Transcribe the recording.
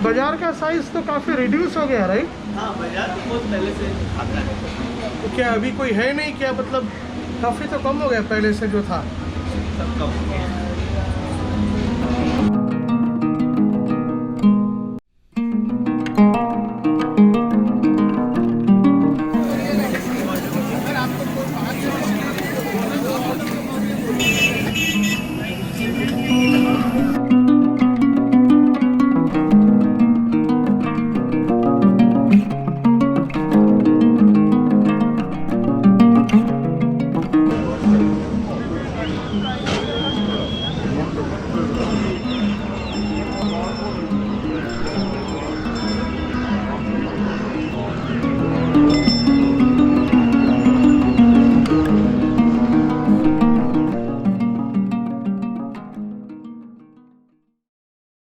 बाजार का साइज तो काफ़ी रिड्यूस हो गया राइट? हाँ, बाजार तो बहुत पहले से आता है। तो क्या अभी कोई है नहीं क्या, मतलब काफ़ी तो कम हो गया पहले से जो था? सब कम हो गया।